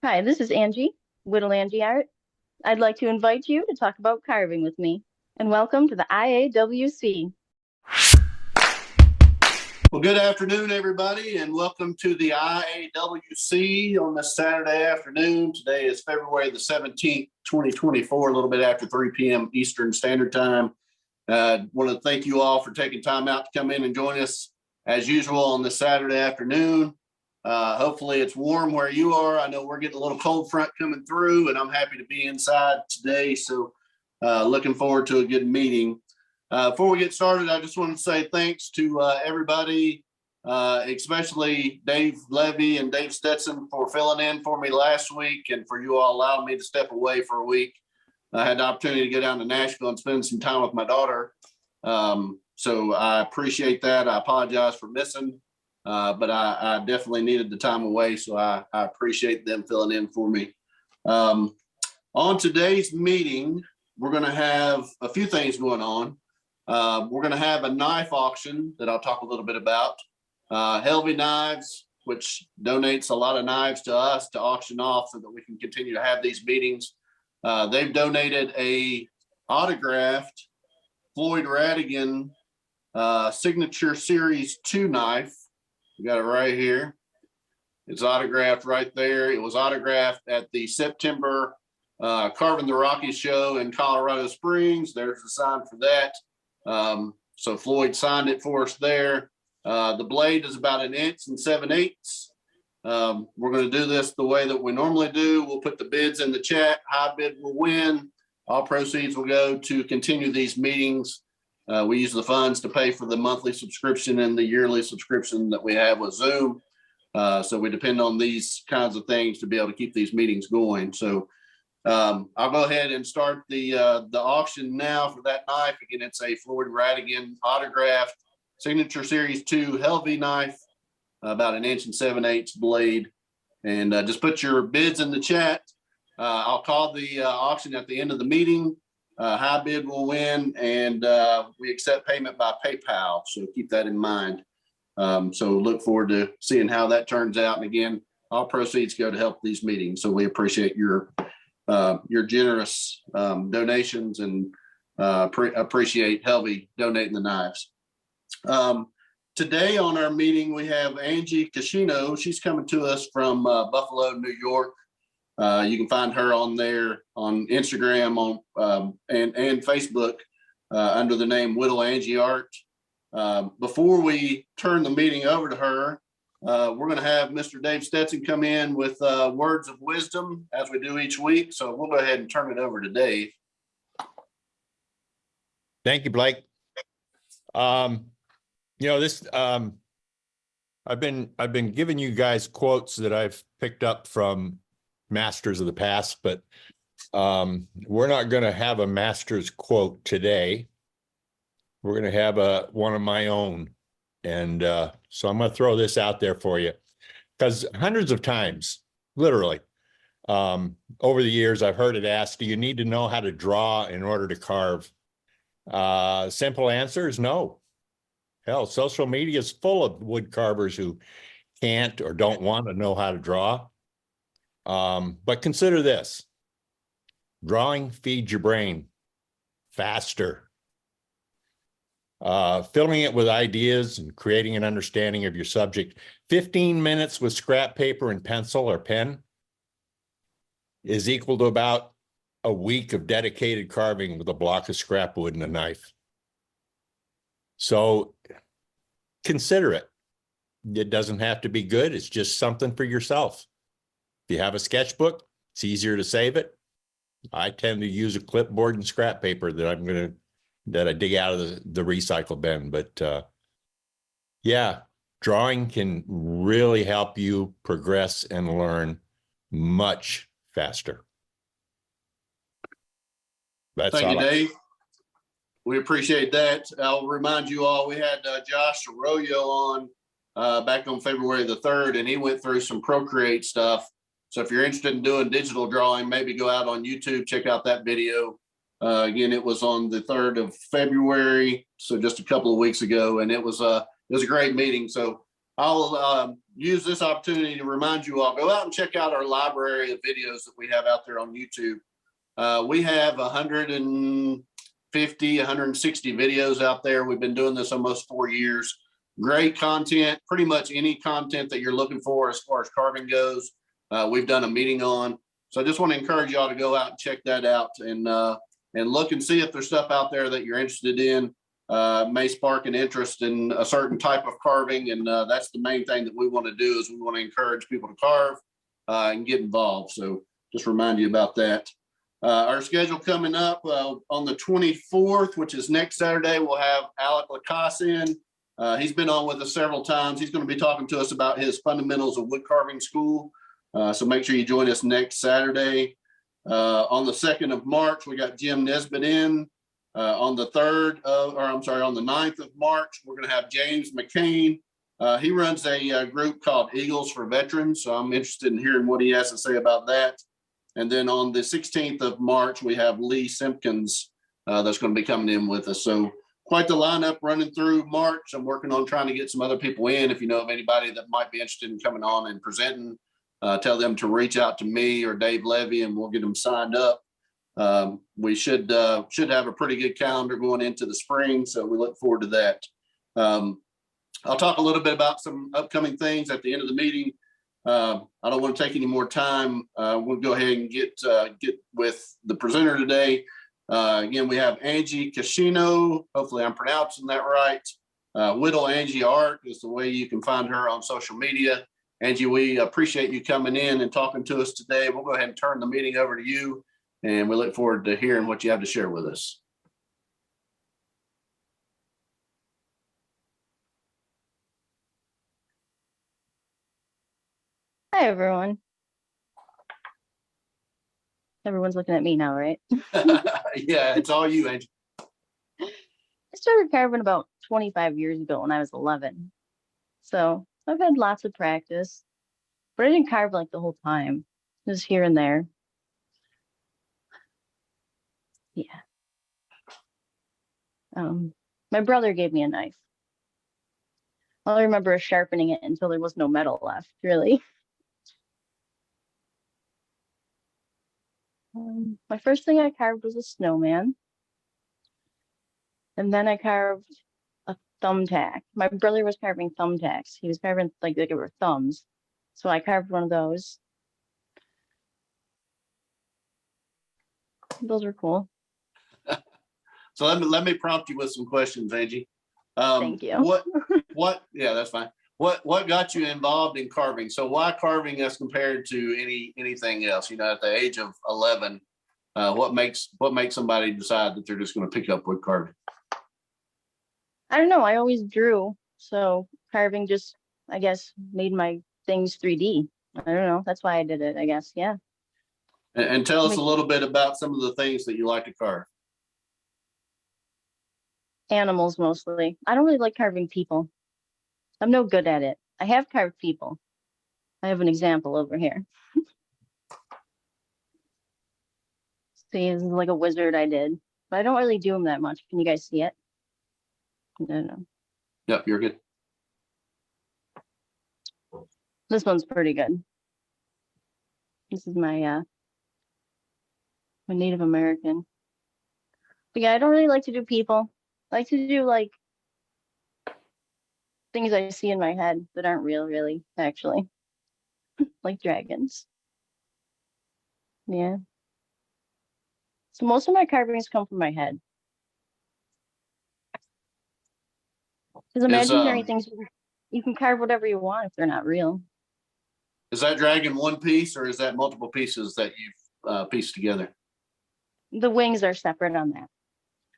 Hi, this is Angie, Whittle Angie Art. I'd like to invite you to talk about carving with me, and welcome to the IAWC. Well, good afternoon, everybody, and welcome to the IAWC on this Saturday afternoon. Today is February the 17th, 2024, a little bit after 3 p.m. Eastern Standard Time. Want to thank you all for taking time out to come in and join us as usual on this Saturday afternoon. Hopefully it's warm where you are. I know we're getting a little cold front coming through, and I'm happy to be inside today. So looking forward to a good meeting. Before we get started, I just want to say thanks to everybody, especially Dave Levy and Dave Stetson for filling in for me last week and for you all allowing me to step away for a week. I had the opportunity to go down to Nashville and spend some time with my daughter. So I appreciate that. I apologize for missing, but I definitely needed the time away. So I appreciate them filling in for me. On today's meeting, we're going to have a few things going on. We're going to have a knife auction that I'll talk a little bit about. Helvey Knives, which donates a lot of knives to us to auction off so that we can continue to have these meetings. They've donated a autographed Floyd Radigan Signature Series 2 knife. We got it right here. It's autographed right there. It was autographed at the September Carving the Rockies show in Colorado Springs. There's the sign for that. So Floyd signed it for us there. The blade is about 1 7/8 inches. We're going to do this the way that we normally do. We'll put the bids in the chat. High bid will win. All proceeds will go to continue these meetings. We use the funds to pay for the monthly subscription and the yearly subscription that we have with Zoom. So we depend on these kinds of things to be able to keep these meetings going. So I'll go ahead and start the auction now for that knife. Again, it's a Floyd Radigan autographed Signature Series 2 Helvey knife, about 1 7/8 inches blade. And just put your bids in the chat. I'll call the auction at the end of the meeting. High bid will win, and we accept payment by PayPal. So keep that in mind. So look forward to seeing how that turns out. And again, all proceeds go to help these meetings. So we appreciate your generous donations and appreciate Helvey donating the knives. Today on our meeting, we have Angie Keshino. She's coming to us from Buffalo, New York. You can find her on there on Instagram and Facebook under the name Whittle Angie Art. Before we turn the meeting over to her, we're going to have Mr. Dave Stetson come in with words of wisdom as we do each week. So we'll go ahead and turn it over to Dave. Thank you, Blake. I've been giving you guys quotes that I've picked up from masters of the past, but we're not going to have a master's quote today. We're going to have one of my own. And so I'm going to throw this out there for you, because hundreds of times, literally, over the years, I've heard it asked, do you need to know how to draw in order to carve? Simple answer is no. Hell, social media is full of wood carvers who can't or don't want to know how to draw. But consider this. Drawing feeds your brain faster. Filling it with ideas and creating an understanding of your subject. 15 minutes with scrap paper and pencil or pen is equal to about a week of dedicated carving with a block of scrap wood and a knife. So consider it. It doesn't have to be good. It's just something for yourself. If you have a sketchbook, it's easier to save it. I tend to use a clipboard and scrap paper that I dig out of the recycle bin. But yeah, drawing can really help you progress and learn much faster. Thank you, Dave. We appreciate that. I'll remind you all, we had Josh Arroyo on back on February the 3rd, and he went through some Procreate stuff. So if you're interested in doing digital drawing, maybe go out on YouTube, check out that video. Again, it was on the 3rd of February, so just a couple of weeks ago, and it was a great meeting. So I'll use this opportunity to remind you all, go out and check out our library of videos that we have out there on YouTube. We have 150, 160 videos out there. We've been doing this almost 4 years. Great content, pretty much any content that you're looking for as far as carving goes. We've done a meeting on. So I just want to encourage y'all to go out and check that out and look and see if there's stuff out there that you're interested in. May spark an interest in a certain type of carving. And that's the main thing that we want to do is we want to encourage people to carve and get involved. So just remind you about that. Our schedule coming up on the 24th, which is next Saturday, we'll have Alec Lacasse in. He's been on with us several times. He's going to be talking to us about his fundamentals of wood carving school. So make sure you join us next Saturday. On the 2nd of March, we got Jim Nesbitt in. On the 9th of March, we're going to have James McCain. He runs a group called Eagles for Veterans. So I'm interested in hearing what he has to say about that. And then on the 16th of March, we have Lee Simpkins that's going to be coming in with us. So quite the lineup running through March. I'm working on trying to get some other people in. If you know of anybody that might be interested in coming on and presenting, tell them to reach out to me or Dave Levy and we'll get them signed up. We should have a pretty good calendar going into the spring. So we look forward to that. I'll talk a little bit about some upcoming things at the end of the meeting. I don't want to take any more time. We'll go ahead and get with the presenter today. Again, we have Angie Keshino. Hopefully I'm pronouncing that right. Whittle Angie Art is the way you can find her on social media. Angie, we appreciate you coming in and talking to us today. We'll go ahead and turn the meeting over to you, and we look forward to hearing what you have to share with us. Hi, everyone. Everyone's looking at me now, right? Yeah, it's all you, Angie. I started carving about 25 years ago when I was 11. So I've had lots of practice, but I didn't carve like the whole time, just here and there. Yeah. My brother gave me a knife. All I remember is sharpening it until there was no metal left, really. My first thing I carved was a snowman. And then I carved a thumbtack. My brother was carving thumbtacks. He was carving like they were thumbs. So I carved one of those. Those were cool. So let me prompt you with some questions, Angie. Thank you. Yeah, that's fine. What got you involved in carving? So why carving as compared to anything else? You know, at the age of 11, what makes somebody decide that they're just going to pick up wood carving? I don't know. I always drew. So carving just, I guess, made my things 3D. I don't know. That's why I did it, I guess. Yeah. And tell us a little bit about some of the things that you like to carve. Animals mostly. I don't really like carving people. I'm no good at it. I have carved people. I have an example over here. See, this is like a wizard I did, but I don't really do them that much. Can you guys see it? No. Yep, you're good. This one's pretty good. This is my Native American. But yeah, I don't really like to do people. I like to do like things I see in my head that aren't real, really, actually. Like dragons. Yeah. So most of my carvings come from my head. Because imaginary things, you can carve whatever you want if they're not real. Is that dragon one piece or is that multiple pieces that you've pieced together? The wings are separate on that.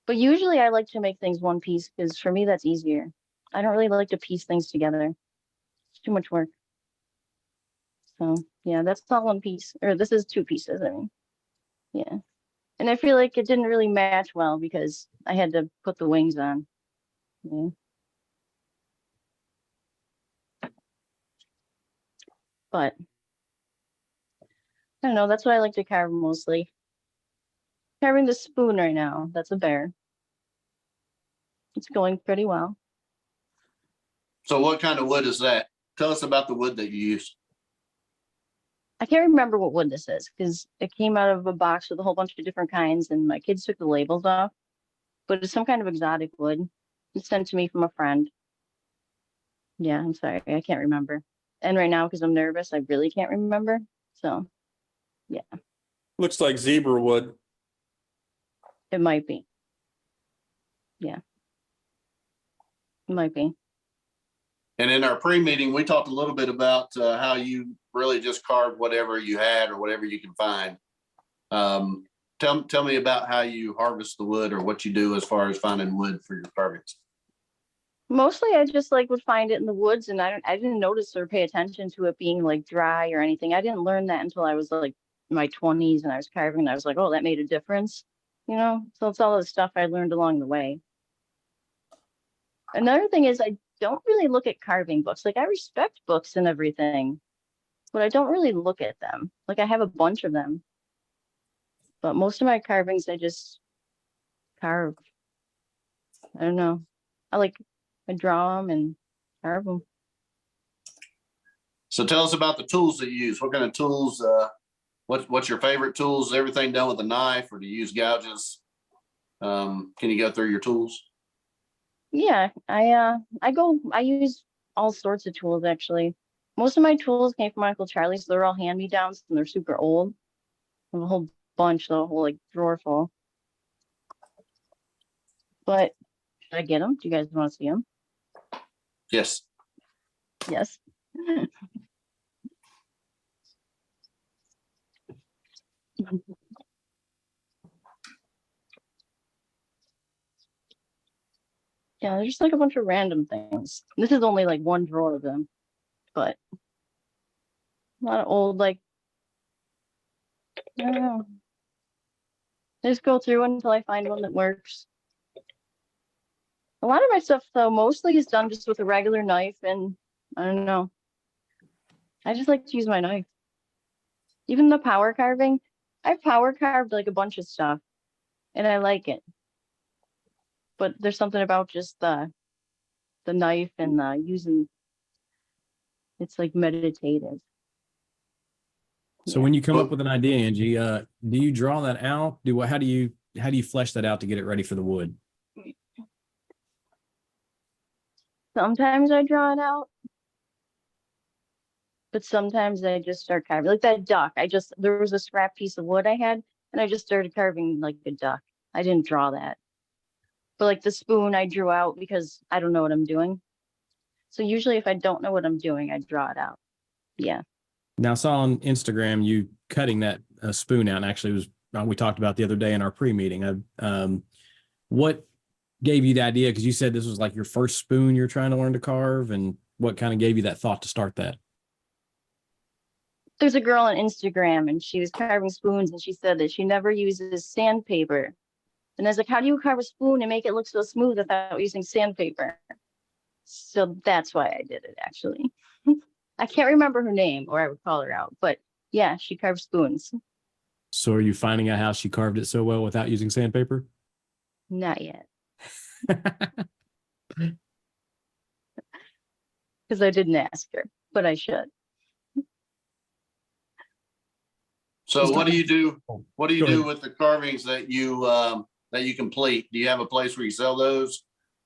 But usually I like to make things one piece because for me that's easier. I don't really like to piece things together. It's too much work. So yeah, that's all one piece. Or this is two pieces, I mean. Yeah. And I feel like it didn't really match well because I had to put the wings on. Yeah. But I don't know, that's what I like to carve mostly. Carving the spoon right now, that's a bear. It's going pretty well. So what kind of wood is that? Tell us about the wood that you use. I can't remember what wood this is because it came out of a box with a whole bunch of different kinds and my kids took the labels off, but it's some kind of exotic wood. It's sent to me from a friend. Yeah, I'm sorry. I can't remember. And right now, because I'm nervous, I really can't remember. So yeah, Looks like zebra wood. it might be. Yeah, it might be. And in our pre-meeting, we talked a little bit about how you really just carved whatever you had or whatever you can find. Tell me about how you harvest the wood or what you do as far as finding wood for your carvings. Mostly I just like would find it in the woods and I didn't notice or pay attention to it being like dry or anything. I didn't learn that until I was like in my 20s and I was carving and I was like, oh, that made a difference, you know? So it's all the stuff I learned along the way. Another thing is I don't really look at carving books. Like I respect books and everything, but I don't really look at them. Like I have a bunch of them, but most of my carvings I just carve. I don't know. I draw them and carve them. So tell us about the tools that you use. What kind of tools, what's your favorite tools? Is everything done with a knife or do you use gouges? Can you go through your tools? Yeah, I use all sorts of tools actually. Most of my tools came from Uncle Charlie, so they're all hand-me-downs and they're super old. I have a whole bunch, the whole like drawer full. But should I get them? Do you guys want to see them? Yes. Yes. Yeah, there's just like a bunch of random things. This is only like one drawer of them, but a lot of old, like, I don't know. I just go through until I find one that works. A lot of my stuff, though, mostly is done just with a regular knife, and I don't know. I just like to use my knife. Even the power carving, I've power carved like a bunch of stuff, and I like it. But there's something about just the knife and using. It's like meditative. So Yeah. when you come up with an idea, Angie, do you draw that out? How do you flesh that out to get it ready for the wood? Sometimes I draw it out, but sometimes I just start carving. Like that duck, there was a scrap piece of wood I had, and I just started carving like a duck. I didn't draw that. But like the spoon I drew out because I don't know what I'm doing. So usually if I don't know what I'm doing, I draw it out. Yeah. Now I saw on Instagram you cutting that spoon out, and actually it was we talked about the other day in our pre-meeting. What gave you the idea? Because you said this was like your first spoon you're trying to learn to carve, and what kind of gave you that thought to start that? There's a girl on Instagram and she was carving spoons and she said that she never uses sandpaper. And I was like, how do you carve a spoon and make it look so smooth without using sandpaper? So that's why I did it actually. I can't remember her name or I would call her out, but yeah, she carves spoons. So are you finding out how she carved it so well without using sandpaper? Not yet. Because I didn't ask her, but I should. So what do you do? What do you Go do ahead. with the carvings that you complete? Do you have a place where you sell those?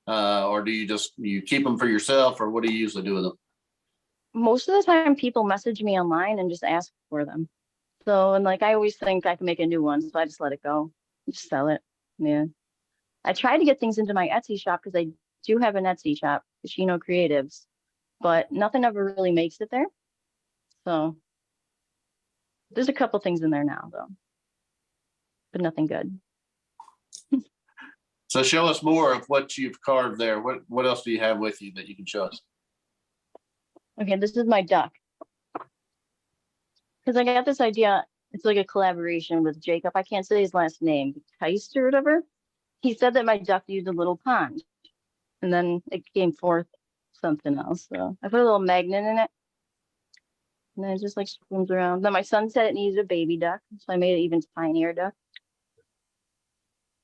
Or do you keep them for yourself or what do you usually do with them? Most of the time people message me online and just ask for them. So, and like I always think I can make a new one, so I just let it go. Just sell it. Yeah. I try to get things into my Etsy shop because I do have an Etsy shop, Keshino Creatives, but nothing ever really makes it there. So there's a couple things in there now though, but nothing good. So show us more of what you've carved there. What else do you have with you that you can show us? Okay, this is my duck. Because I got this idea, it's like a collaboration with Jacob. I can't say his last name, Heist or whatever. He said that my duck used a little pond. And then it came forth something else. So I put a little magnet in it. And then it just like swims around. Then my son said it needed a baby duck. So I made it even tinier duck.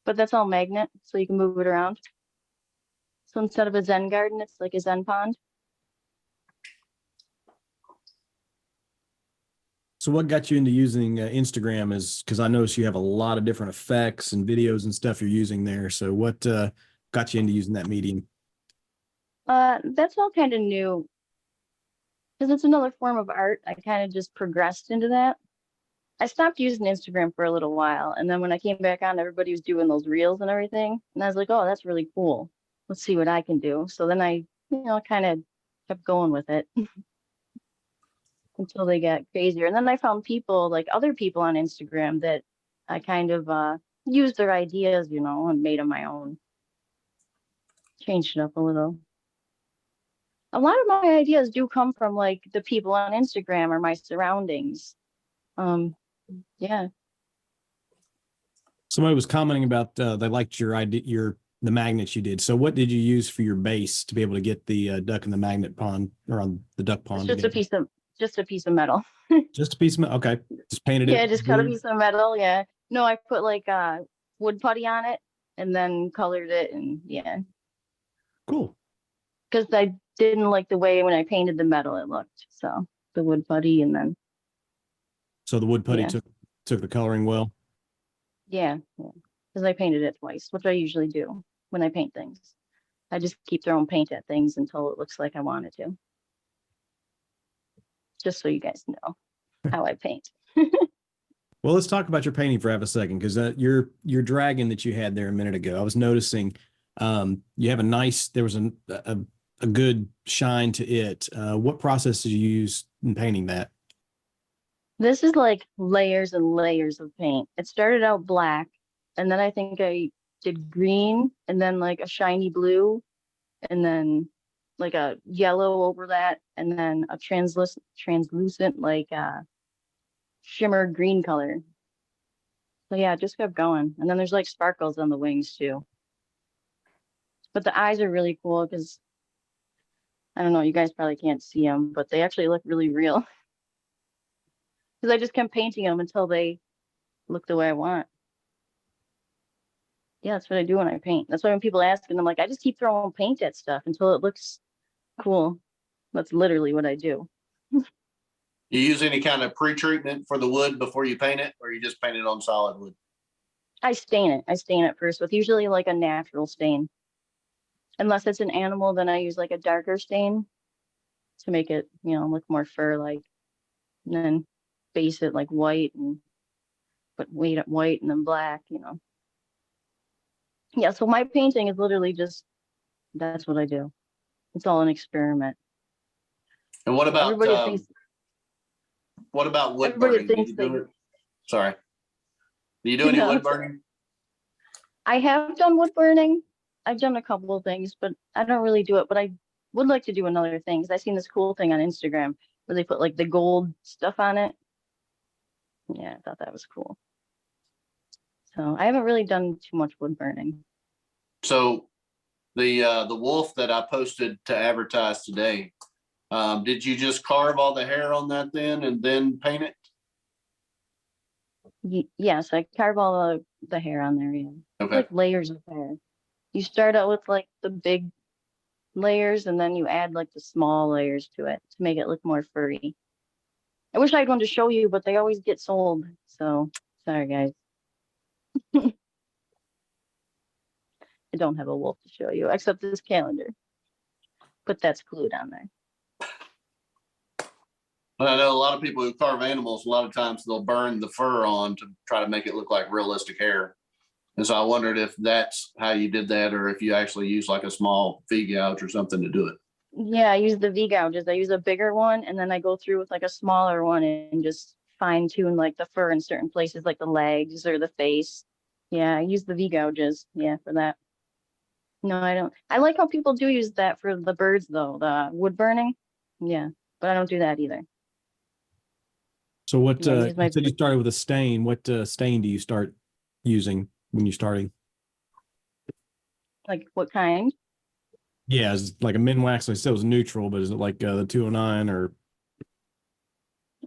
But that's all magnet, so you can move it around. So instead of a Zen garden, it's like a Zen pond. So what got you into using Instagram is because I noticed you have a lot of different effects and videos and stuff you're using there. So what got you into using that medium? That's all kind of new because it's another form of art. I kind of just progressed into that. I stopped using Instagram for a little while, and then when I came back on, everybody was doing those reels and everything, and I was like, "Oh, that's really cool. Let's see what I can do." So then I kind of kept going with it until they got crazier. And then I found people like other people on Instagram that I kind of used their ideas, and made them my own. Changed it up a little. A lot of my ideas do come from like the people on Instagram or my surroundings. Yeah. Somebody was commenting about they liked your idea, the magnets you did. So what did you use for your base to be able to get the duck in the magnet pond or on the duck It's pond? just a Together? piece of metal. Just a piece of okay. Just painted Yeah, it just cut a blue. piece of metal. Yeah. No, I put like wood putty on it and then colored it, and yeah, Cool. because I didn't like the way when I painted the metal it looked. So the wood putty and then So the wood putty yeah, took the coloring well. yeah, because I painted it twice, which I usually do when I paint things. I just keep throwing paint at things until it looks like I want it to. Just so you guys know how I paint. Well, let's talk about your painting for half a second because your dragon that you had there a minute ago, I was noticing you have there was a good shine to it. What process did you use in painting that? This is like layers and layers of paint. It started out black, and then I think I did green, and then like a shiny blue, and then like a yellow over that, and then a translucent like shimmer green color. So yeah, it just kept going. And then there's like sparkles on the wings too. But the eyes are really cool because I don't know, you guys probably can't see them, but they actually look really real. Because I just kept painting them until they look the way I want. Yeah, that's what I do when I paint. That's why when people ask, and I'm like, I just keep throwing paint at stuff until it looks cool. That's literally what I do. You use any kind of pre-treatment for the wood before you paint it, or you just paint it on solid wood? I stain it. I stain it first with usually like a natural stain. Unless it's an animal, then I use like a darker stain to make it, look more fur-like. And then base it like white and put weight at white and then black. Yeah, so my painting is literally just that's what I do. It's all an experiment. And what about Everybody thinks wood everybody burning? Do thinks you they do it? Sorry. Do you do any no, wood burning? I have done wood burning. I've done a couple of things, but I don't really do it. But I would like to do another thing because I seen this cool thing on Instagram where they put like the gold stuff on it. Yeah, I thought that was cool. So I haven't really done too much wood burning. So the wolf that I posted to advertise today, did you just carve all the hair on that and then paint it? Yes, I carve all the hair on there. Yeah, it's Okay. like layers of hair. You start out with like the big layers, and then you add like the small layers to it to make it look more furry. I wish I had one to show you, but they always get sold. So sorry, guys. I don't have a wolf to show you, except this calendar. But that's glued on there. But I know a lot of people who carve animals, a lot of times they'll burn the fur on to try to make it look like realistic hair. And so I wondered if that's how you did that, or if you actually use like a small V gouge or something to do it. Yeah, I use the V gouges. I use a bigger one, and then I go through with like a smaller one and just fine tune like the fur in certain places, like the legs or the face. Yeah, I use the V gouges. Yeah, for that. No, I don't. I like how people do use that for the birds, though, the wood burning. Yeah, but I don't do that either. So what Yeah, I use you my said you started with a stain. What stain do you start using when you're starting? like what kind? Yeah, it's like a Minwax. I said it was neutral, but is it like the 209 or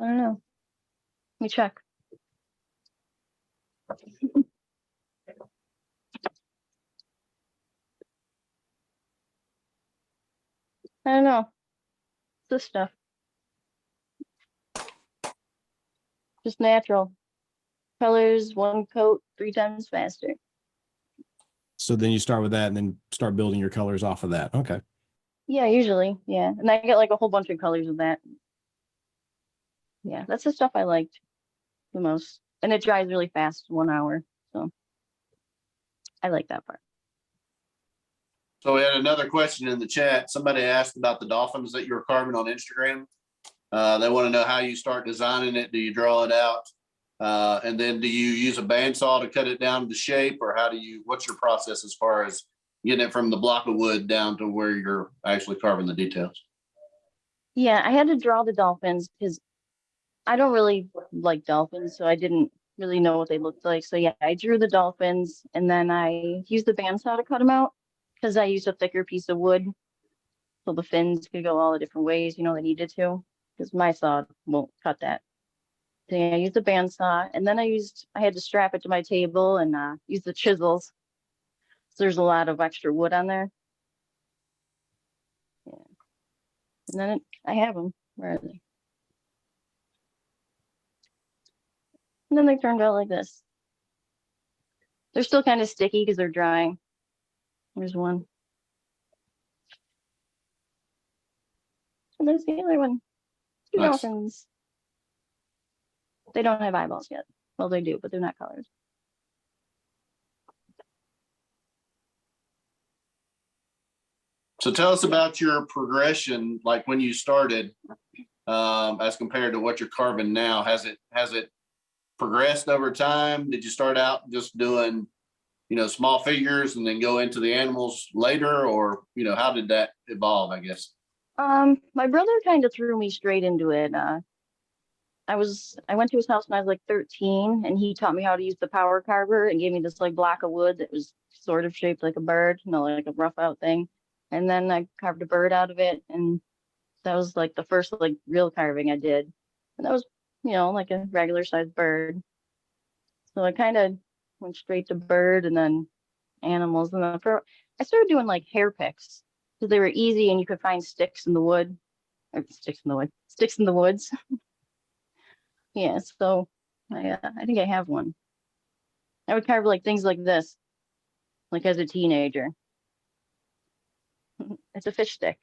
I don't know. Let me check. I don't know. This stuff. Just natural colors, one coat, 3 times faster. So then you start with that and then start building your colors off of that. Okay. Yeah, usually. Yeah. And I get like a whole bunch of colors of that. Yeah, that's the stuff I liked the most. And it dries really fast, 1 hour. So I like that part. So we had another question in the chat. Somebody asked about the dolphins that you were carving on Instagram. They want to know how you start designing it. Do you draw it out? And then do you use a bandsaw to cut it down to shape, or what's your process as far as getting it from the block of wood down to where you're actually carving the details? Yeah, I had to draw the dolphins because I don't really like dolphins, so I didn't really know what they looked like. So yeah, I drew the dolphins and then I used the bandsaw to cut them out because I used a thicker piece of wood so the fins could go all the different ways, they needed to, because my saw won't cut that. So yeah, I used the bandsaw and then I had to strap it to my table and use the chisels. So there's a lot of extra wood on there. Yeah. And then I have them. Where are they? And then they turned out like this. They're still kind of sticky because they're drying. There's one. And there's the other one. Two Nice. dolphins. They don't have eyeballs yet. Well, they do, but they're not colored. So tell us about your progression, like when you started, as compared to what you're carving now. Has it progressed over time? Did you start out just doing, small figures and then go into the animals later, or, how did that evolve, I guess? My brother kind of threw me straight into it. I went to his house when I was like 13, and he taught me how to use the power carver and gave me this like block of wood that was sort of shaped like a bird, like a rough out thing. And then I carved a bird out of it, and that was like the first like real carving I did. And that was, like a regular sized bird. So I kind of went straight to bird and then animals. And then I started doing like hair picks because they were easy and you could find sticks in the wood. Or sticks in the wood. Sticks in the woods. Yeah, so I think I have one. I would carve like things like this, like as a teenager. It's a fish stick.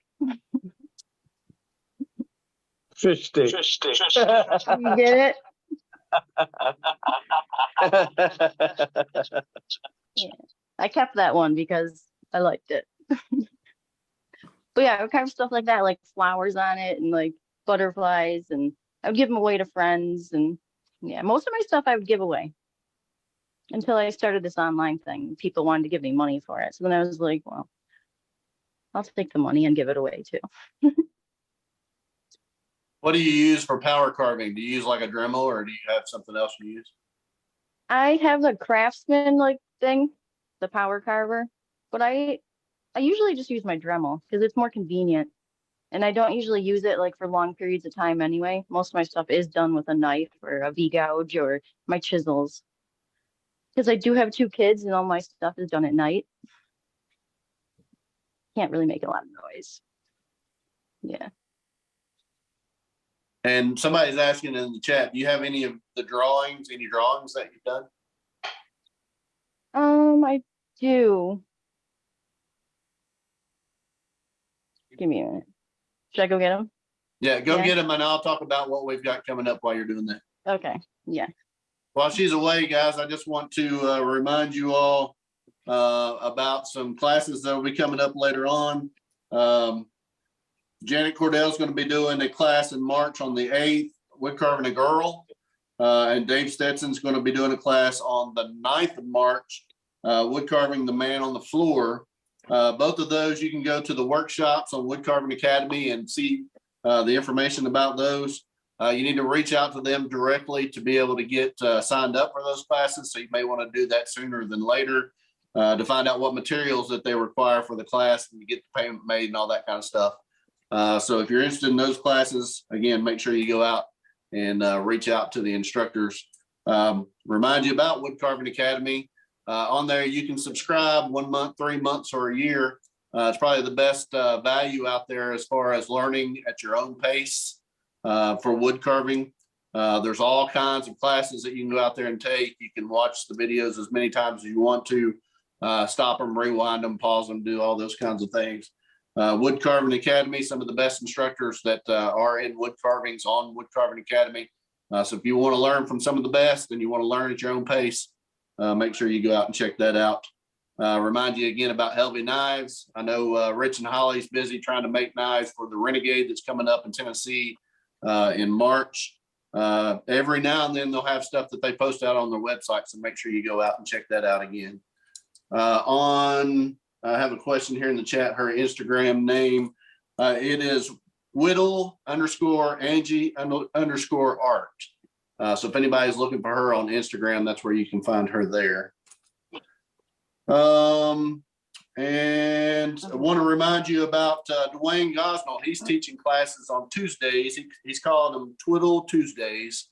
Fish stick. You get it? Yeah. I kept that one because I liked it. But yeah, I would carve stuff like that, like flowers on it and like butterflies, and I would give them away to friends. And yeah, most of my stuff I would give away until I started this online thing. People wanted to give me money for it. So then I was like, well, I'll take the money and give it away too. What do you use for power carving? Do you use like a Dremel, or do you have something else you use? I have the Craftsman like thing, the power carver, but I usually just use my Dremel because it's more convenient. And I don't usually use it like for long periods of time anyway. Most of my stuff is done with a knife or a V-gouge or my chisels. Because I do have 2 kids and all my stuff is done at night. Can't really make a lot of noise. Yeah. And somebody's asking in the chat, do you have any drawings that you've done? I do. Give me a minute. Should I go get them? Yeah, go Yeah. get them, and I'll talk about what we've got coming up while you're doing that. Okay. Yeah. While she's away, guys, I just want to remind you all about some classes that will be coming up later on. Janet Cordell is going to be doing a class in March on the 8th, Woodcarving a Girl. And Dave Stetson's going to be doing a class on the 9th of March, Woodcarving the Man on the Floor. Both of those, you can go to the workshops on Woodcarving Academy and see the information about those. You need to reach out to them directly to be able to get signed up for those classes. So you may want to do that sooner than later to find out what materials that they require for the class and to get the payment made and all that kind of stuff. So if you're interested in those classes, again, make sure you go out and reach out to the instructors. Remind you about Woodcarving Academy. On there, you can subscribe 1 month, 3 months, or a year. It's probably the best value out there as far as learning at your own pace for wood carving. There's all kinds of classes that you can go out there and take. You can watch the videos as many times as you want to, stop them, rewind them, pause them, do all those kinds of things. Woodcarving Academy, some of the best instructors that are in woodcarvings on Woodcarving Academy. So if you want to learn from some of the best and you want to learn at your own pace, make sure you go out and check that out. Remind you again about Helvey Knives. I know Rich and Holly's busy trying to make knives for the Renegade that's coming up in Tennessee in March. Every now and then they'll have stuff that they post out on their website, so make sure you go out and check that out again. I have a question here in the chat. Her Instagram name, it is Whittle_Angie_art. So if anybody's looking for her on Instagram, that's where you can find her there. And I want to remind you about Dwayne Gosnell. He's teaching classes on Tuesdays. He's calling them Twiddle Tuesdays.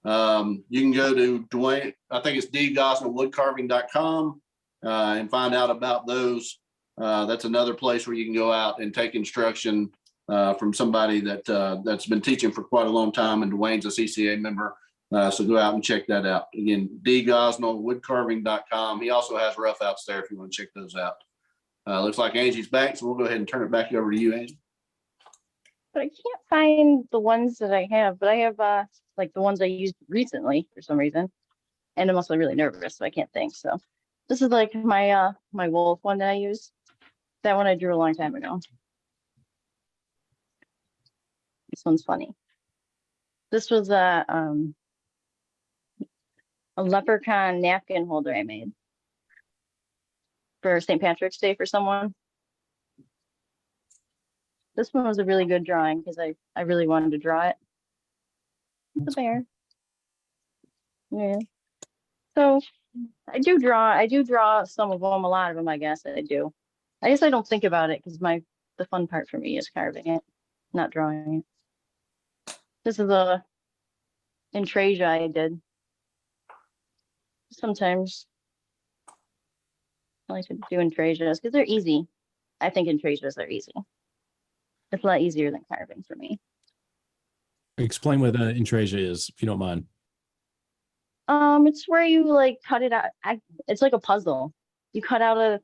You can go to Dwayne, I think it's dgosnellwoodcarving.com, and find out about those. That's another place where you can go out and take instruction from somebody that's been teaching for quite a long time, and Dwayne's a CCA member. So go out and check that out. Again, dgosnellwoodcarving.com. He also has rough outs there if you want to check those out. Looks like Angie's back, so we'll go ahead and turn it back over to you, Angie. But I can't find the ones that I have, but I have like the ones I used recently for some reason. And I'm also really nervous, so I can't think. So this is like my my wolf one that I use. That one I drew a long time ago. This one's funny. This was a leprechaun napkin holder I made for St. Patrick's Day for someone. This one was a really good drawing because I really wanted to draw it. It's a bear. Yeah. So I do draw some of them, a lot of them, I guess I do. I guess I don't think about it because the fun part for me is carving it, not drawing it. This is a intravia I did. Sometimes I like to do intravias because they're easy. I think intravias are easy. It's a lot easier than carving for me. Explain what intravia is, if you don't mind. It's where you like cut it out. It's like a puzzle. You cut out a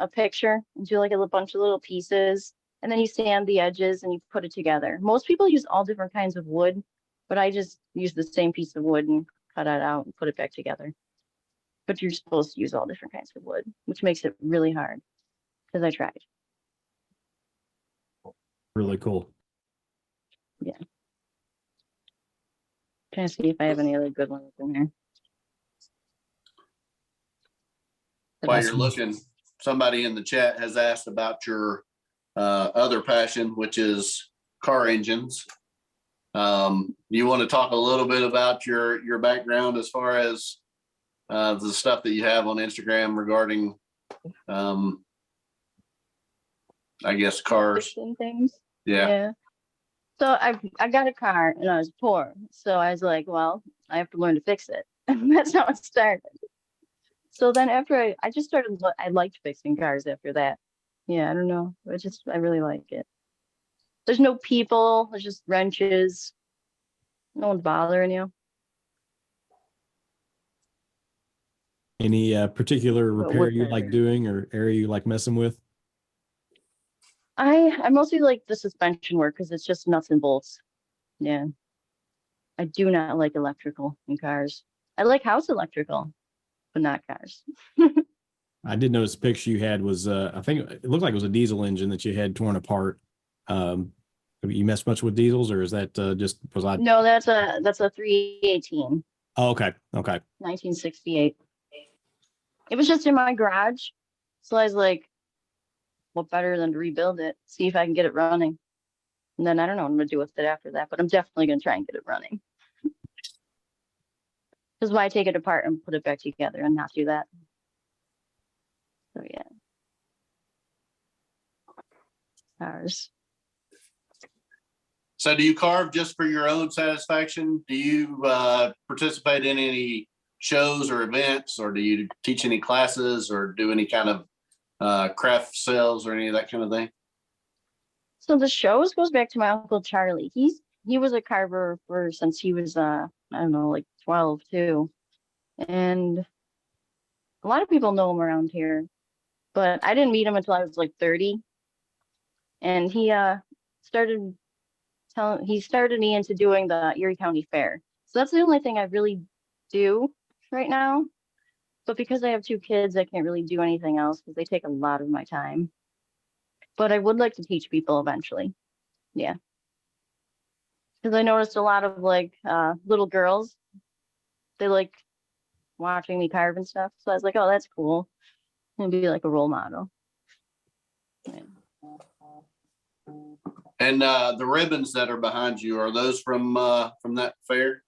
picture, and do like a bunch of little pieces, and then you sand the edges and you put it together. Most people use all different kinds of wood, but I just use the same piece of wood and cut it out and put it back together. But you're supposed to use all different kinds of wood, which makes it really hard because I tried. Really cool. Yeah. Trying to see if I have any other good ones in there. While you're looking, somebody in the chat has asked about your other passion, which is car engines. You want to talk a little bit about your background as far as the stuff that you have on Instagram regarding, I guess, cars and things. Yeah. So I got a car and I was poor. So I was like, well, I have to learn to fix it. And that's how it started. So then after I just started, I liked fixing cars after that. Yeah, I don't know. I really like it. There's no people. There's just wrenches. No one's bothering you. Any particular repair you like doing or area you like messing with? I mostly like the suspension work because it's just nuts and bolts. Yeah. I do not like electrical in cars. I like house electrical, but not cars. I did notice the picture you had was, I think it looked like it was a diesel engine that you had torn apart. Have you messed much with diesels, or is that was I? No, that's a 318. Oh, okay. 1968. It was just in my garage. So I was like, what better than to rebuild it, see if I can get it running. And then I don't know what I'm going to do with it after that, but I'm definitely going to try and get it running. This is why I take it apart and put it back together and not do that. So yeah. Cars. So do you carve just for your own satisfaction? Do you participate in any shows or events, or do you teach any classes or do any kind of craft sales or any of that kind of thing? So the shows goes back to my Uncle Charlie. he was a carver for since he was I don't know, like 12 too. And a lot of people know him around here, but I didn't meet him until I was like 30. And started he started me into doing the Erie County Fair. So that's the only thing I really do right now. But because I have two kids, I can't really do anything else because they take a lot of my time. But I would like to teach people eventually. Yeah. Because I noticed a lot of like little girls, they like watching me carve and stuff. So I was like, oh, that's cool. And be like a role model. Yeah. And the ribbons that are behind you, are those from that fair?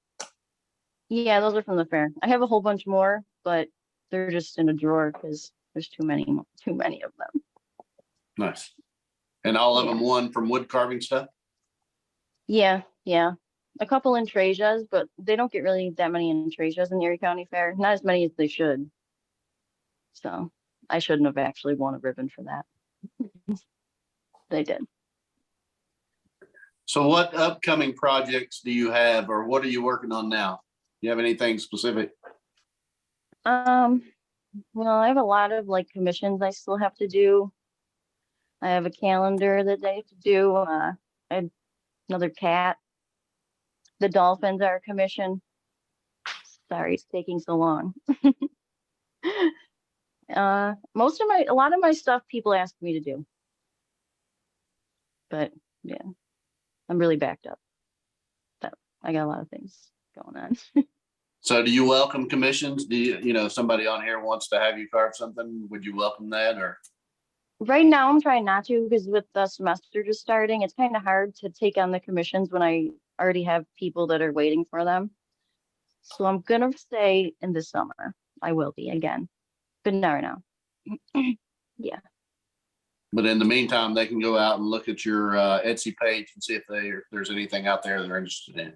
Yeah, those are from the fair. I have a whole bunch more, but they're just in a drawer because there's too many of them. Nice. And all of Yeah. them won from wood carving stuff? Yeah. A couple in Trasias, but they don't get really that many in Trasias in the Erie County Fair. Not as many as they should. So I shouldn't have actually won a ribbon for that. They did. So what upcoming projects do you have, or what are you working on now? You have anything specific? Well, I have a lot of like commissions I still have to do. I have a calendar that I have to do. I had another cat. The dolphins are a commission. Sorry, it's taking so long. A lot of my stuff people ask me to do. But yeah, I'm really backed up. So I got a lot of things going on. So do you welcome commissions? Do you know, if somebody on here wants to have you carve something, would you welcome that, or? Right now, I'm trying not to because with the semester just starting, it's kind of hard to take on the commissions when I already have people that are waiting for them. So I'm gonna say in the summer, I will be again, but not right now. Yeah. But in the meantime, they can go out and look at your Etsy page and see if there's anything out there they're interested in.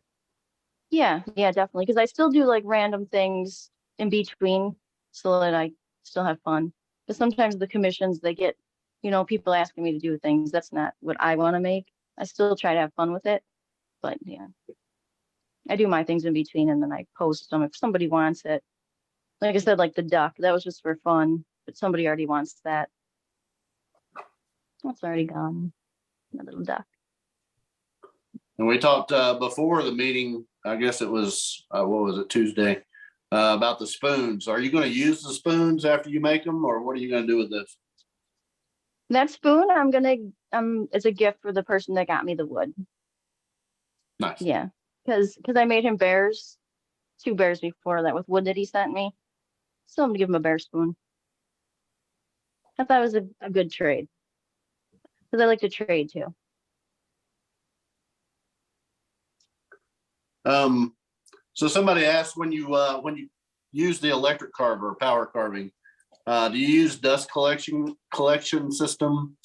Yeah, definitely. Because I still do like random things in between so that I still have fun. But sometimes the commissions, they get, people asking me to do things. That's not what I want to make. I still try to have fun with it. But yeah, I do my things in between and then I post them if somebody wants it. Like I said, like the duck, that was just for fun, but somebody already wants that. That's already gone. My little duck. And we talked before the meeting, I guess it was, what was it, Tuesday, about the spoons. Are you going to use the spoons after you make them, or what are you going to do with this? That spoon, it's a gift for the person that got me the wood. Nice. Yeah, because I made him bears, 2 bears before that with wood that he sent me. So I'm gonna give him a bear spoon. I thought it was a good trade because I like to trade too. So somebody asked when you use the electric carver or power carving, do you use dust collection system?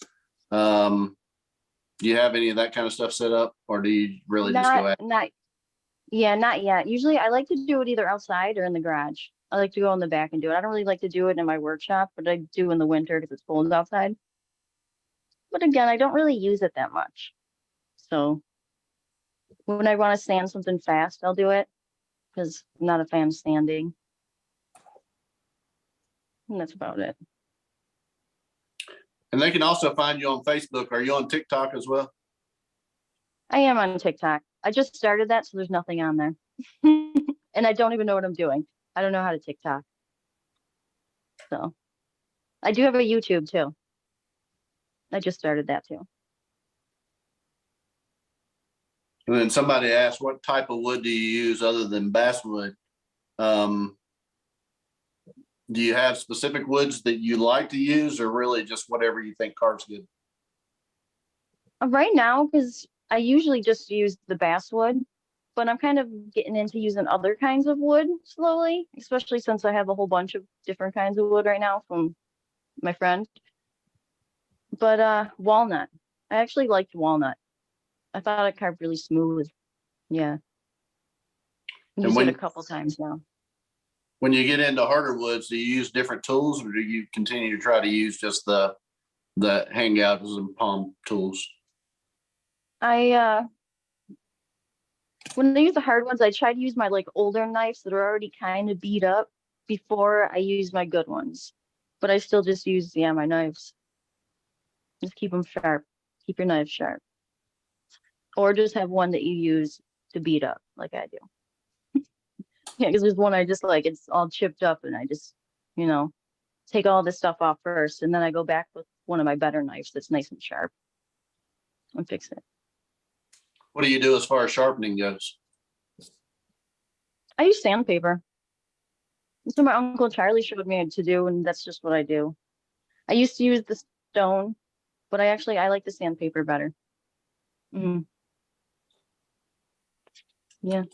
Do you have any of that kind of stuff set up, or do you really just go Not yet. Usually I like to do it either outside or in the garage. I like to go in the back and do it. I don't really like to do it in my workshop, but I do in the winter because it's cold outside. But again, I don't really use it that much. So when I want to sand something fast, I'll do it because I'm not a fan of sanding. And that's about it. And they can also find you on Facebook. Are you on TikTok as well? I am on TikTok. I just started that, so there's nothing on there. And I don't even know what I'm doing. I don't know how to TikTok. So I do have a YouTube too. I just started that too. And then somebody asked, what type of wood do you use other than basswood? Do you have specific woods that you like to use, or really just whatever you think carves good? Right now, because I usually just use the basswood, but I'm kind of getting into using other kinds of wood slowly, especially since I have a whole bunch of different kinds of wood right now from my friend. But walnut. I actually liked walnut. I thought it carved really smooth. Yeah. And Used it a couple times now. When you get into harder woods, do you use different tools, or do you continue to try to use just the hangouts and palm tools? I When I use the hard ones, I try to use my like older knives that are already kind of beat up before I use my good ones. But I still just use, yeah, my knives. Just keep them sharp. Keep your knives sharp. Or just have one that you use to beat up, like I do. Yeah, because there's one I just like, it's all chipped up and I just, you know, take all this stuff off first. And then I go back with one of my better knives that's nice and sharp and fix it. What do you do as far as sharpening goes? I use sandpaper. That's what my Uncle Charlie showed me to do, and that's just what I do. I used to use the stone, but I like the sandpaper better. Mm, yeah.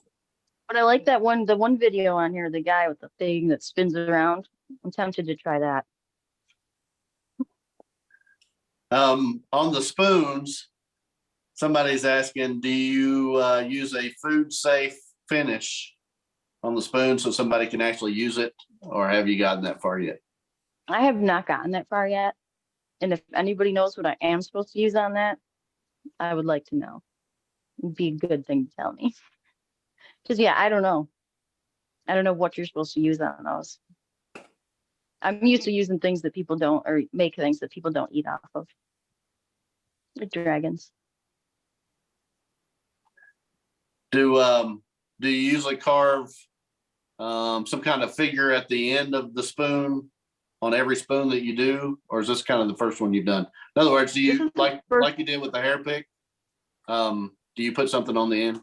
But I like that one, the one video on here, the guy with the thing that spins around. I'm tempted to try that. On the spoons, somebody's asking, do you use a food safe finish on the spoon so somebody can actually use it, or have you gotten that far yet? I have not gotten that far yet. And if anybody knows what I am supposed to use on that, I would like to know. It'd be a good thing to tell me. Because yeah, I don't know. I don't know what you're supposed to use on those. I'm used to using things that people don't, or make things that people don't eat off of. Like dragons. Do you usually carve some kind of figure at the end of the spoon on every spoon that you do, or is this kind of the first one you've done? In other words, do This you is the like first- you did with the hair pick? Do you put something on the end?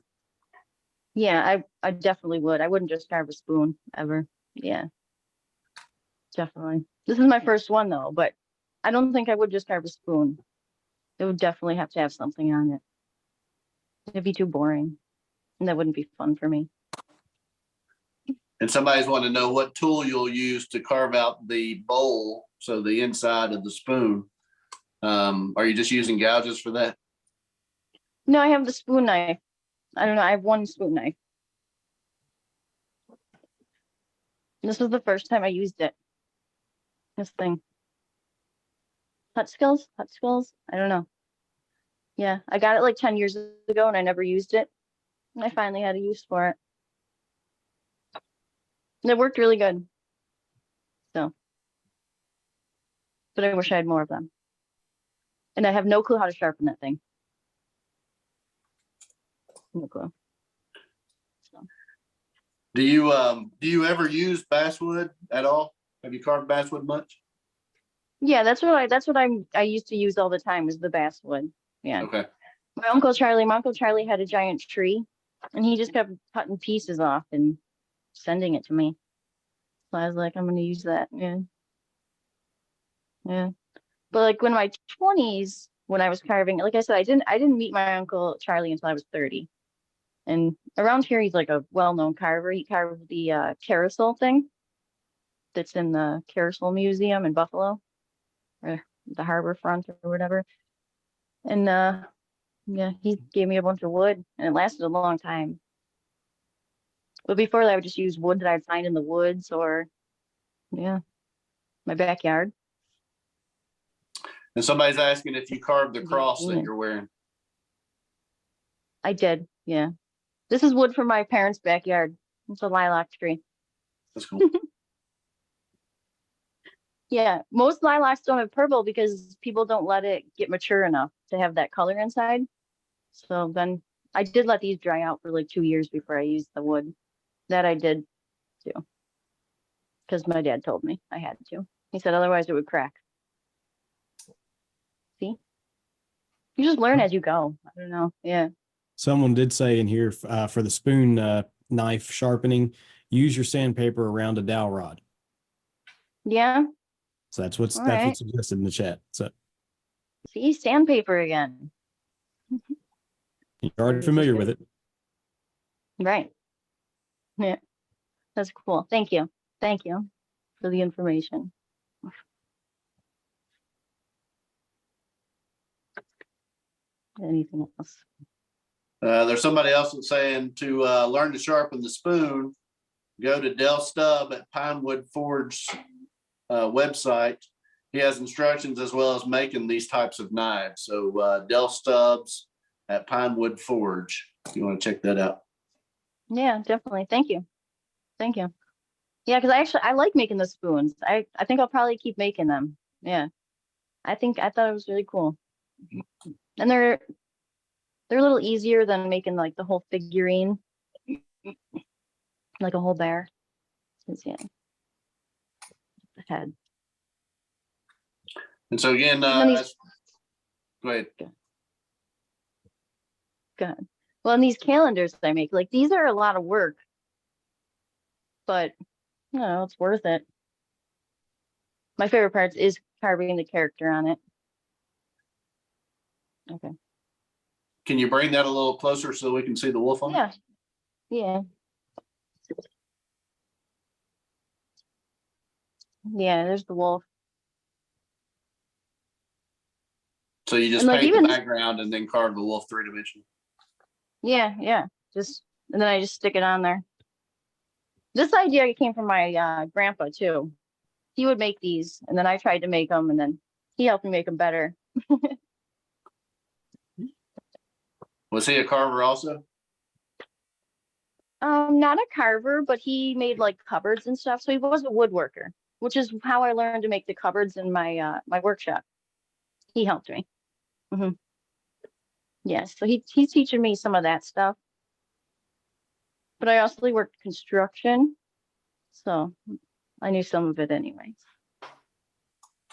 Yeah, I definitely would. I wouldn't just carve a spoon ever. Yeah, definitely. This is my first one though, but I don't think I would just carve a spoon. It would definitely have to have something on it. It'd be too boring, and that wouldn't be fun for me. And somebody's wanting to know what tool you'll use to carve out the bowl, so the inside of the spoon. Are you just using gouges for that? No, I have the spoon knife. I don't know. I have one spoon knife. This was the first time I used it. This thing. Hut skills? Hut skills? I don't know. Yeah, I got it like 10 years ago and I never used it. And I finally had a use for it. And it worked really good. So, but I wish I had more of them. And I have no clue how to sharpen that thing. No clue. So, Do you ever use basswood at all? Have you carved basswood much? yeah, that's what I used to use all the time was the basswood. Yeah. Okay. My Uncle Charlie had a giant tree and he just kept cutting pieces off and sending it to me. So I was like, I'm gonna use that. Yeah. Yeah. But like when my 20s, when I was carving, like I said, I didn't meet my Uncle Charlie until I was 30. And around here he's like a well-known carver. He carved the carousel thing that's in the Carousel Museum in Buffalo, or the harbor front or whatever. And yeah, he gave me a bunch of wood and it lasted a long time. But before that, I would just use wood that I'd find in the woods or, yeah, my backyard. And somebody's asking if you carved the cross that Yeah. you're wearing. I did, yeah. This is wood from my parents' backyard. It's a lilac tree. That's cool. Yeah, most lilacs don't have purple because people don't let it get mature enough to have that color inside. So then I did let these dry out for like 2 years before I used the wood. That I did too. Because my dad told me I had to. He said otherwise it would crack. See? You just learn as you go. I don't know. Yeah. Someone did say in here for the spoon knife sharpening, use your sandpaper around a dowel rod. Yeah. So that's what's All that's right. what's suggested in the chat. So See, sandpaper again. you're already This is familiar good. with it. Right. Yeah. That's cool. Thank you. Thank you for the information. Anything else? There's somebody else that's saying to learn to sharpen the spoon, go to Del Stubb at Pinewood Forge website. He has instructions as well as making these types of knives. So Del Stubbs at Pinewood Forge, if you want to check that out. Yeah, definitely. Thank you. Thank you. Yeah, because I like making the spoons. I think I'll probably keep making them. Yeah. I thought it was really cool. And they're a little easier than making like the whole figurine, like a whole bear. Since yeah, the head. And so again, And then these go ahead. good. Well, and these calendars I make, like these are a lot of work, but you know, it's worth it. My favorite part is carving the character on it. Okay. Can you bring that a little closer so we can see the wolf on it? Yeah. Yeah. Yeah, there's the wolf. So you just And like paint the even background and then carve the wolf three-dimensional. yeah. Just and then I just stick it on there. This idea came from my grandpa too. He would make these and then I tried to make them and then he helped me make them better. Was he a carver also? Not a carver, but he made like cupboards and stuff. So he was a woodworker, which is how I learned to make the cupboards in my workshop. He helped me. Hmm. Yes, so he's teaching me some of that stuff. But I also worked construction, so I knew some of it anyway.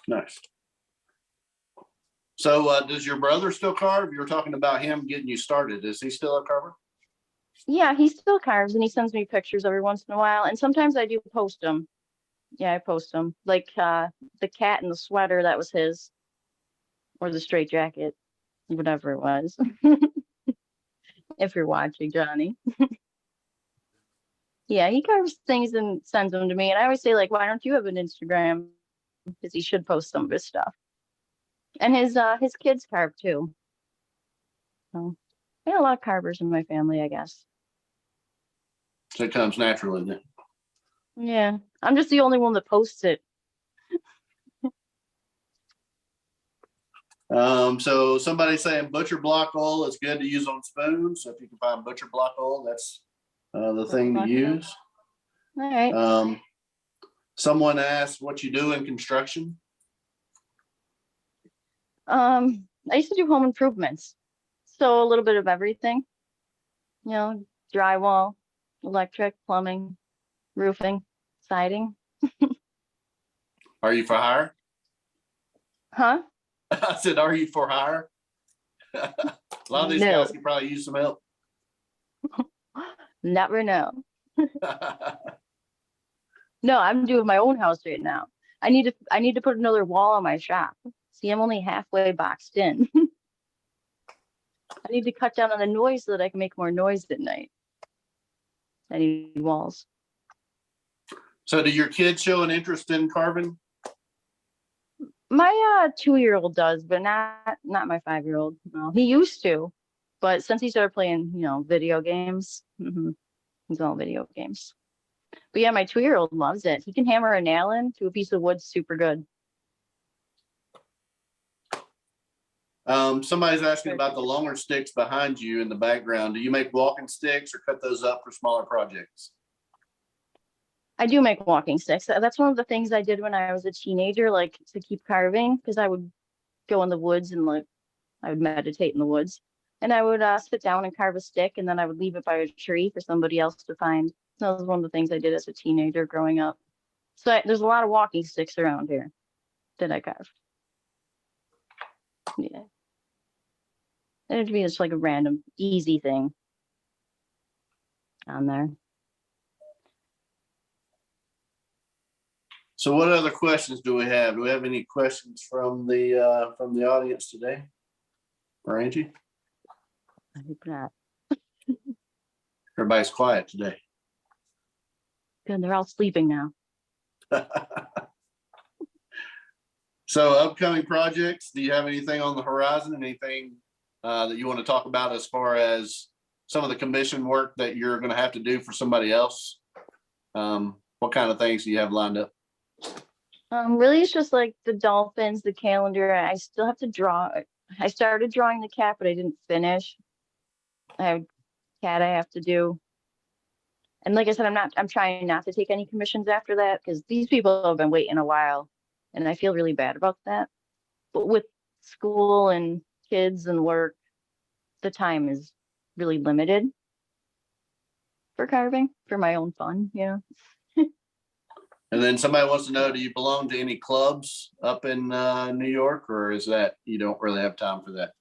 Nice. So does your brother still carve? You were talking about him getting you started. Is he still a carver? Yeah, he still carves and he sends me pictures every once in a while. And sometimes I do post them. Yeah, I post them. Like the cat and the sweater, that was his. Or the straight jacket, whatever it was. If you're watching, Johnny. Yeah, he carves things and sends them to me. And I always say, like, why don't you have an Instagram? Because he should post some of his stuff. And his kids carve too. So I got a lot of carvers in my family, I guess. So it comes naturally then. Yeah. I'm just the only one that posts it. So somebody saying butcher block oil is good to use on spoons. So if you can find butcher block oil, that's the thing to use. All right. Someone asked what you do in construction. I used to do home improvements. So a little bit of everything. You know, drywall, electric, plumbing, roofing, siding. Are you for hire? Huh? I said, are you for hire? A lot of these No. guys could probably use some help. Never know. No, I'm doing my own house right now. I need to put another wall on my shop. See, I'm only halfway boxed in. I need to cut down on the noise so that I can make more noise at night. I need walls. So do your kids show an interest in carving? My 2-year-old does, but not my 5-year-old. No, he used to, but since he started playing, video games, he's all video games. But yeah, my 2-year-old loves it. He can hammer a nail into a piece of wood super good. Somebody's asking about the longer sticks behind you in the background. Do you make walking sticks or cut those up for smaller projects? I do make walking sticks. That's one of the things I did when I was a teenager, like to keep carving, because I would go in the woods and I would meditate in the woods. And I would sit down and carve a stick, and then I would leave it by a tree for somebody else to find. That was one of the things I did as a teenager growing up. So there's a lot of walking sticks around here that I carve. Yeah. And it'd be just like a random, easy thing on there. So what other questions do we have? Do we have any questions from the audience today? For Angie? I hope not. Everybody's quiet today. Good, they're all sleeping now. So upcoming projects, do you have anything on the horizon? Anything that you want to talk about as far as some of the commission work that you're going to have to do for somebody else? What kind of things do you have lined up? Really, it's just like the dolphins, the calendar. I still have to draw. I started drawing the cat, but I didn't finish. I have cat I have to do. And like I said, I'm trying not to take any commissions after that because these people have been waiting a while and I feel really bad about that. But with school and kids and work, the time is really limited for carving for my own fun, you know. And then somebody wants to know, do you belong to any clubs up in New York, or is that you don't really have time for that?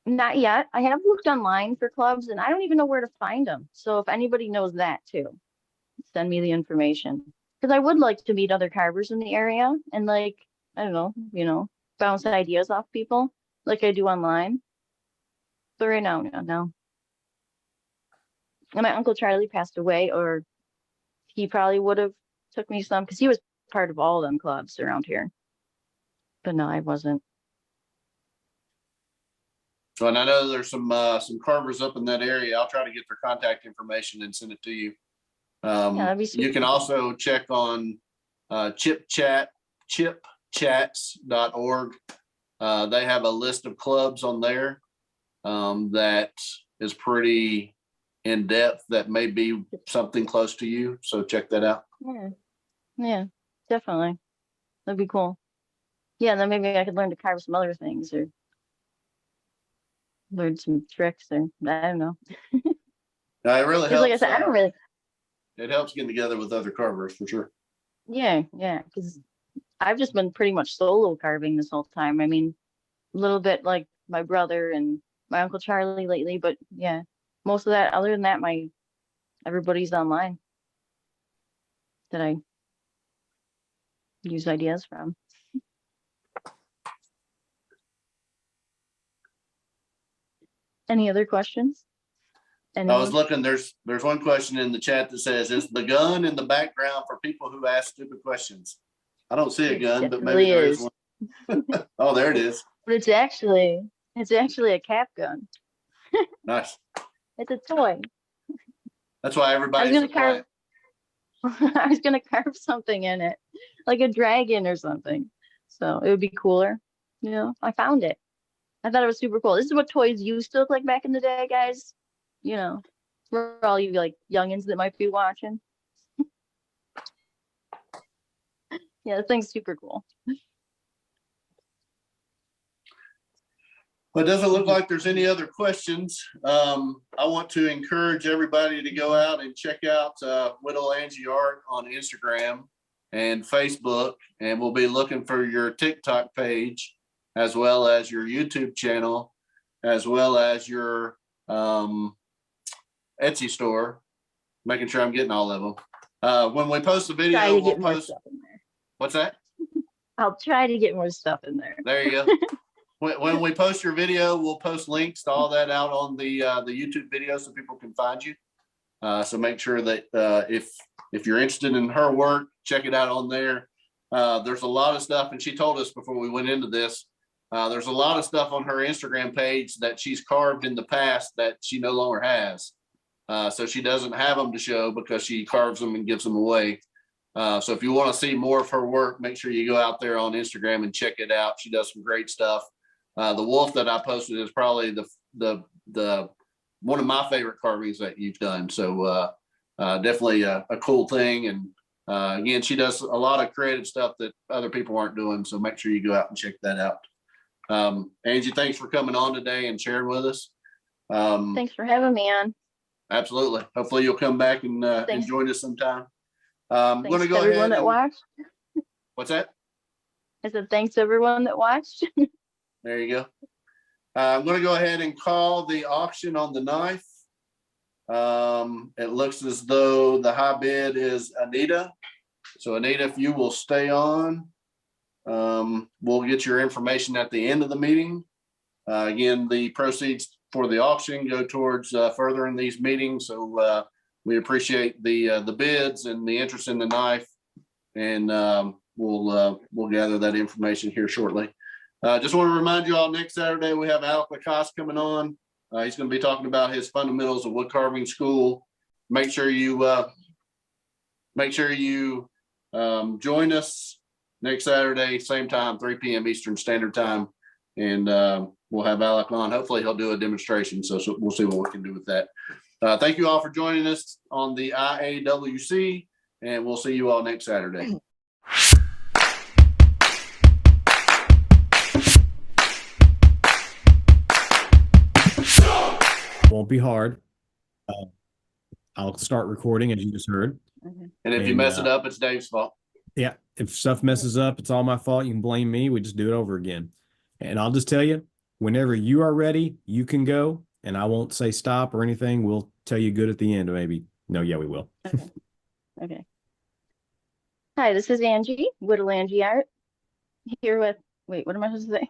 Not yet. I have looked online for clubs and I don't even know where to find them. So if anybody knows that too, send me the information. Because I would like to meet other carvers in the area and like, I don't know, you know, bounce ideas off people like I do online. But right now, no. And my Uncle Charlie passed away, or he probably would have took me some because he was part of all them clubs around here. But no, I wasn't. So, and I know there's some carvers up in that area. I'll try to get their contact information and send it to you. Yeah, that'd be You sweet. can also check on chipchats.org. They have a list of clubs on there that is pretty in depth. That may be something close to you. So check that out. Yeah, definitely. That'd be cool. Yeah, then maybe I could learn to carve some other things or learn some tricks or I don't know. Now, it really Because like I helps. said, I don't really. It helps getting together with other carvers for sure. Yeah, because I've just been pretty much solo carving this whole time. I mean, a little bit like my brother and my Uncle Charlie lately, but yeah, most of that, other than that, everybody's online that I use ideas from. Any other questions? I was Anyone? looking, there's one question in the chat that says, is the gun in the background for people who ask stupid questions? I don't see a It gun, but maybe definitely there is is. one. Oh, there it is. But it's actually a cap gun. Nice. It's a toy. That's why everybody's so quiet. I was gonna carve something in it, like a dragon or something. So it would be cooler. You know, I found it. I thought it was super cool. This is what toys used to look like back in the day, guys. You know, for all you like youngins that might be watching. Yeah, the thing's super cool. Well, it doesn't look like there's any other questions. I want to encourage everybody to go out and check out Whittle Angie Art on Instagram and Facebook, and we'll be looking for your TikTok page, as well as your YouTube channel, as well as your Etsy store, making sure I'm getting all of them. When we post the video, Try to we'll get more post. stuff in there. What's that? I'll try to get more stuff in there. There you go. When we post your video, we'll post links to all that out on the YouTube video so people can find you. So make sure that if you're interested in her work, check it out on there. There's a lot of stuff, and she told us before we went into this, there's a lot of stuff on her Instagram page that she's carved in the past that she no longer has. So she doesn't have them to show because she carves them and gives them away. So if you want to see more of her work, make sure you go out there on Instagram and check it out. She does some great stuff. The wolf that I posted is probably the one of my favorite carvings that you've done. So definitely a cool thing. And again, she does a lot of creative stuff that other people aren't doing. So make sure you go out and check that out. Angie, thanks for coming on today and sharing with us. Thanks for having me on. Absolutely. Hopefully you'll come back and join us sometime. I'm Thanks going to to go ahead. everyone that watched. What's that? I said thanks to everyone that watched. There you go. I'm going to go ahead and call the auction on the knife. It looks as though the high bid is Anita. So Anita, if you will stay on, we'll get your information at the end of the meeting. Again, the proceeds for the auction go towards furthering these meetings. So we appreciate the bids and the interest in the knife, and we'll gather that information here shortly. Just want to remind you all, next Saturday we have Alec Lacoste coming on. He's going to be talking about his fundamentals of wood carving school. Make sure you join us next Saturday, same time, 3 p.m. Eastern Standard Time, and we'll have Alec on. Hopefully he'll do a demonstration. So we'll see what we can do with that. Thank you all for joining us on the IAWC, and we'll see you all next Saturday. Won't be hard. I'll start recording as you just heard. Okay. And if you mess it up, it's Dave's fault. Yeah, if stuff messes up, it's all my fault. You can blame me. We just do it over again. And I'll just tell you, whenever you are ready, you can go. And I won't say stop or anything. We'll tell you good at the end, maybe. No, yeah, we will. Okay. Okay. Hi, this is Angie, Whittle Angie Art, here with, wait, what am I supposed to say?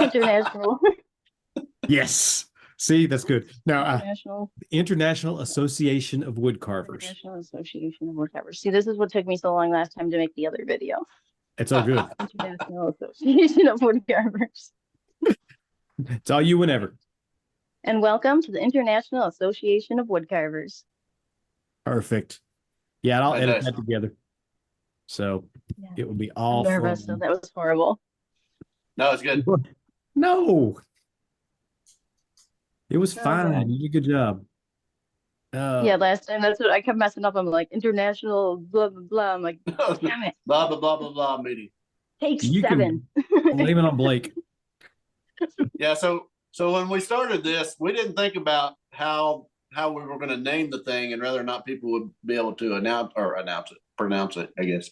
International. Yes. See, that's good. Now, International. International Association of Woodcarvers. International Association of Woodcarvers. See, this is what took me so long last time to make the other video. It's all good. International Association of Woodcarvers. It's all you whenever. And welcome to the International Association of Woodcarvers. Perfect. Yeah, and I'll edit that Fantastic. together. So Yeah. it would be I'm all nervous, so that was horrible. No, it's good. No. It was Oh, fine. God. You did a good job. Yeah, last time that's what I kept messing up. I'm like, international blah blah blah. I'm like, damn it. Blah, blah, blah, blah, blah meeting. Take You can 7. blame it on Blake. Yeah, so when we started this, we didn't think about how we were going to name the thing and whether or not people would be able to pronounce it, I guess.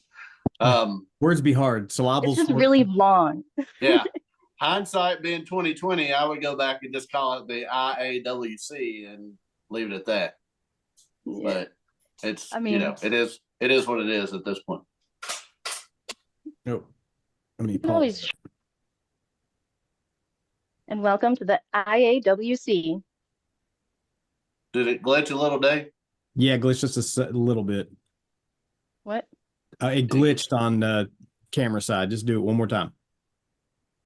Words be hard. It's Syllables. just really long. Yeah. Hindsight being 2020, I would go back and just call it the IAWC and leave it at that. Yeah. But it's, I mean, it is what it is at this point. Nope. Let me you can pause. always. And welcome to the IAWC. Did it glitch a little, Dave? Yeah, glitched just a little bit. What? It glitched on camera side. Just do it one more time.